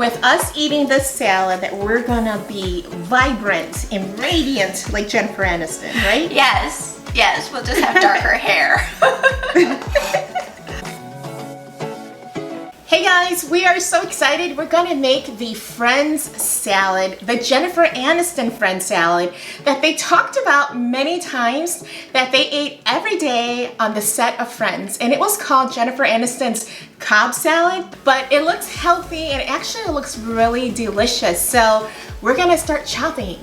with us eating this salad that we're gonna be vibrant and radiant like Jennifer Aniston, right? Yes, yes, we'll just have darker hair. Hey guys, we are so excited. We're gonna make the Friends salad, the Jennifer Aniston Friends salad that they talked about many times, that they ate every day on the set of Friends. And it was called Jennifer Aniston's Cobb salad, but it looks healthy and actually it looks really delicious. So we're gonna start chopping.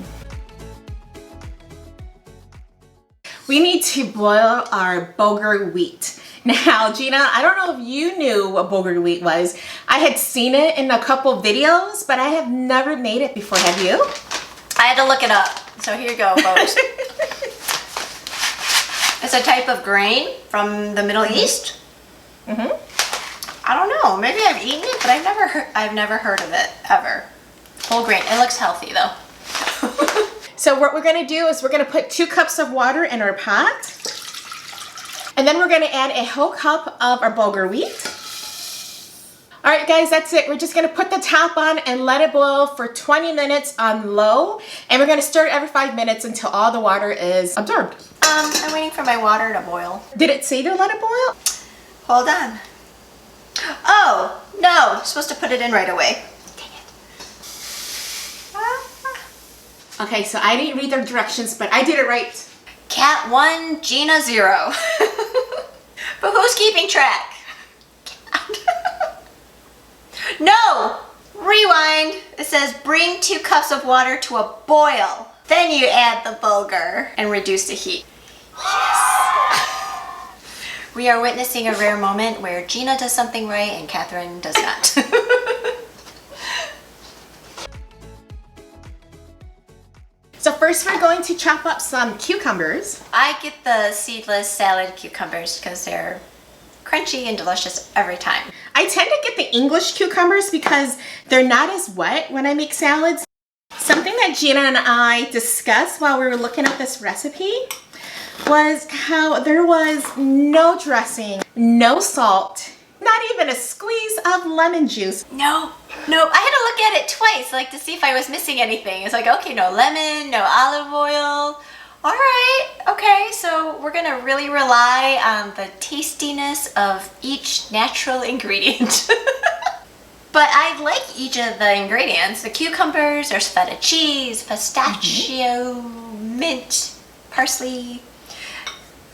We need to boil our bulgur wheat. Now, Gina, I don't know if you knew what bulgur wheat was. I had seen it in a couple videos, but I have never made it before. Have you? I had to look it up, so here you go, folks. It's a type of grain from the Middle East. I don't know. Maybe I've eaten it, but I've never heard of it ever. Whole grain. It looks healthy though. So what we're gonna do is we're gonna put 2 cups of water in our pot. And then we're gonna add a whole cup of our bulgur wheat. All right, guys, that's it. We're just gonna put the top on and let it boil for 20 minutes on low. And we're gonna stir it every 5 minutes until all the water is absorbed. I'm waiting for my water to boil. Did it say to let it boil? Hold on. Oh, no, I'm supposed to put it in right away. Dang it. Okay, so I didn't read their directions, but I did it right. Cat 1, Gina 0. But who's keeping track? No! Rewind. It says bring 2 cups of water to a boil. Then you add the bulgur and reduce the heat. Yes! We are witnessing a rare moment where Gina does something right and Catherine does not. So first we're going to chop up some cucumbers. I get the seedless salad cucumbers because they're crunchy and delicious every time. I tend to get the English cucumbers because they're not as wet when I make salads. Something that Gina and I discussed while we were looking at this recipe was how there was no dressing, no salt, not even a squeeze of lemon juice. No, I had to look at it twice, like to see if I was missing anything. It's like, okay, no lemon, no olive oil. All right, okay, so we're gonna really rely on the tastiness of each natural ingredient. But I like each of the ingredients. The cucumbers, there's feta cheese, pistachio, mint, parsley.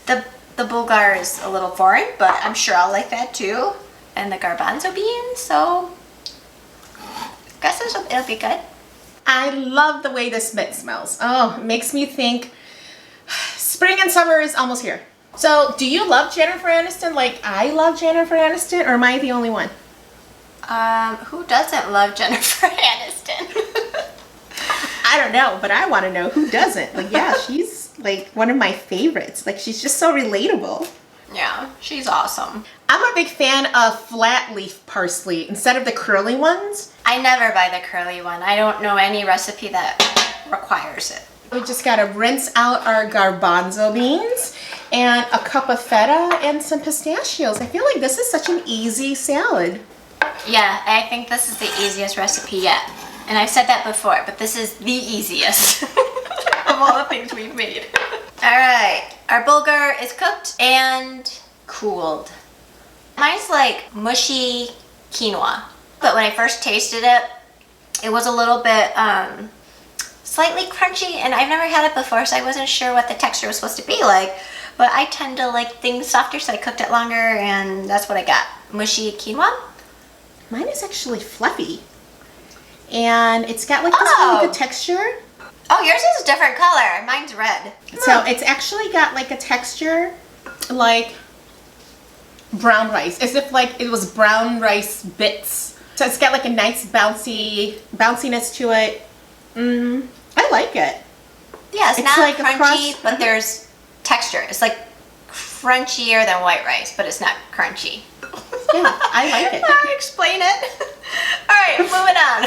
The bulgur is a little foreign, but I'm sure I'll like that too. And the garbanzo beans, so I guess it'll be good. I love the way this mint smells. Oh, it makes me think spring and summer is almost here. So do you love Jennifer Aniston like I love Jennifer Aniston, or am I the only one? Who doesn't love Jennifer Aniston? I don't know, but I want to know who doesn't. Like, yeah, she's like one of my favorites. Like, she's just so relatable. Yeah, she's awesome. I'm a big fan of flat leaf parsley instead of the curly ones. I never buy the curly one. I don't know any recipe that requires it. We just gotta rinse out our garbanzo beans and a cup of feta and some pistachios. I feel like this is such an easy salad. Yeah, I think this is the easiest recipe yet. And I've said that before, but this is the easiest of all the things we've made. All right, our bulgur is cooked and cooled. Mine's like mushy quinoa, but when I first tasted it, it was a little bit slightly crunchy, and I've never had it before, so I wasn't sure what the texture was supposed to be like. But I tend to like things softer, so I cooked it longer, and that's what I got. Mushy quinoa. Mine is actually fluffy, and it's got like this really good texture. Oh, yours is a different color. Mine's red. So it's actually got like a texture like brown rice, as if like it was brown rice bits. So it's got like a nice bounciness to it. I like it. Yeah, it's not like crunchy, but there's texture. It's like crunchier than white rice, but it's not crunchy. Yeah, I like it. I'll explain it. All right, moving on.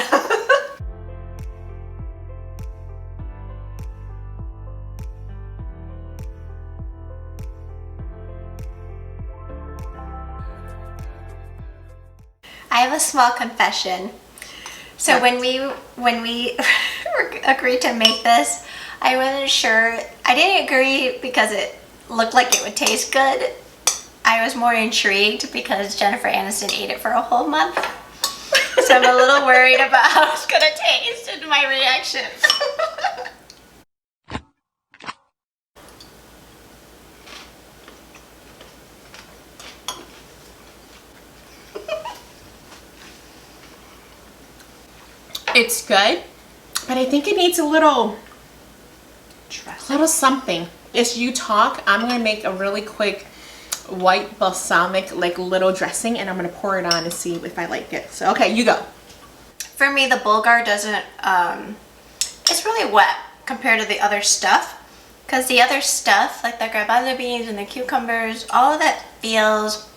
I have a small confession. So when we agreed to make this, I wasn't sure. I didn't agree because it looked like it would taste good. I was more intrigued because Jennifer Aniston ate it for a whole month. So I'm a little worried about how it's gonna taste and my reaction. It's good, but I think it needs a little something. As you talk, I'm gonna make a really quick white balsamic like little dressing, and I'm gonna pour it on and see if I like it. So okay, you go. For me, the bulgur doesn't, it's really wet compared to the other stuff. Because the other stuff, like the garbanzo beans and the cucumbers, all of that feels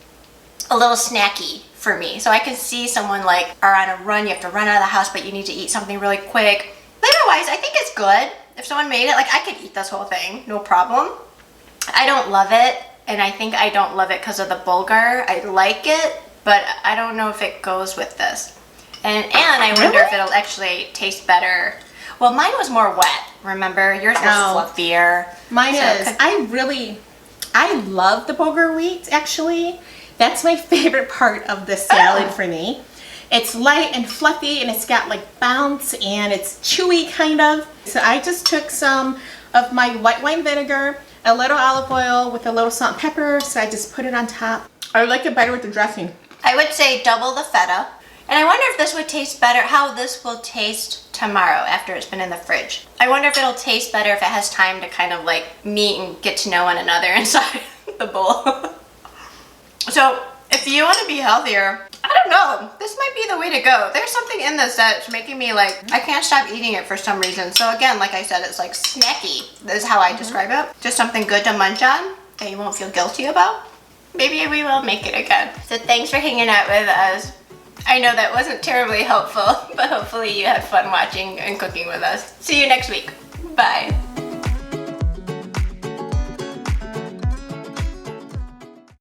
a little snacky for me. So I can see someone like are on a run, you have to run out of the house, but you need to eat something really quick. Flavor-wise, I think it's good. If someone made it, like I could eat this whole thing, no problem. I don't love it, and I think I don't love it because of the bulgur. I like it, but I don't know if it goes with this. And I wonder if it'll actually taste better. Well, mine was more wet, remember? Yours was fluffier. Mine is. I love the bulgur wheat, actually. That's my favorite part of the salad for me. It's light and fluffy, and it's got like bounce, and it's chewy kind of. So I just took some of my white wine vinegar, a little olive oil with a little salt and pepper, so I just put it on top. I like it better with the dressing. I would say double the feta. And I wonder if this would taste better, how this will taste tomorrow after it's been in the fridge. I wonder if it'll taste better if it has time to kind of like meet and get to know one another inside the bowl. So if you want to be healthier, I don't know, this might be the way to go. There's something in this that's making me like, I can't stop eating it for some reason. So again, like I said, it's like snacky. This is how I describe it. Just something good to munch on that you won't feel guilty about. Maybe we will make it again. So thanks for hanging out with us. I know that wasn't terribly helpful, but hopefully you had fun watching and cooking with us. See you next week. Bye.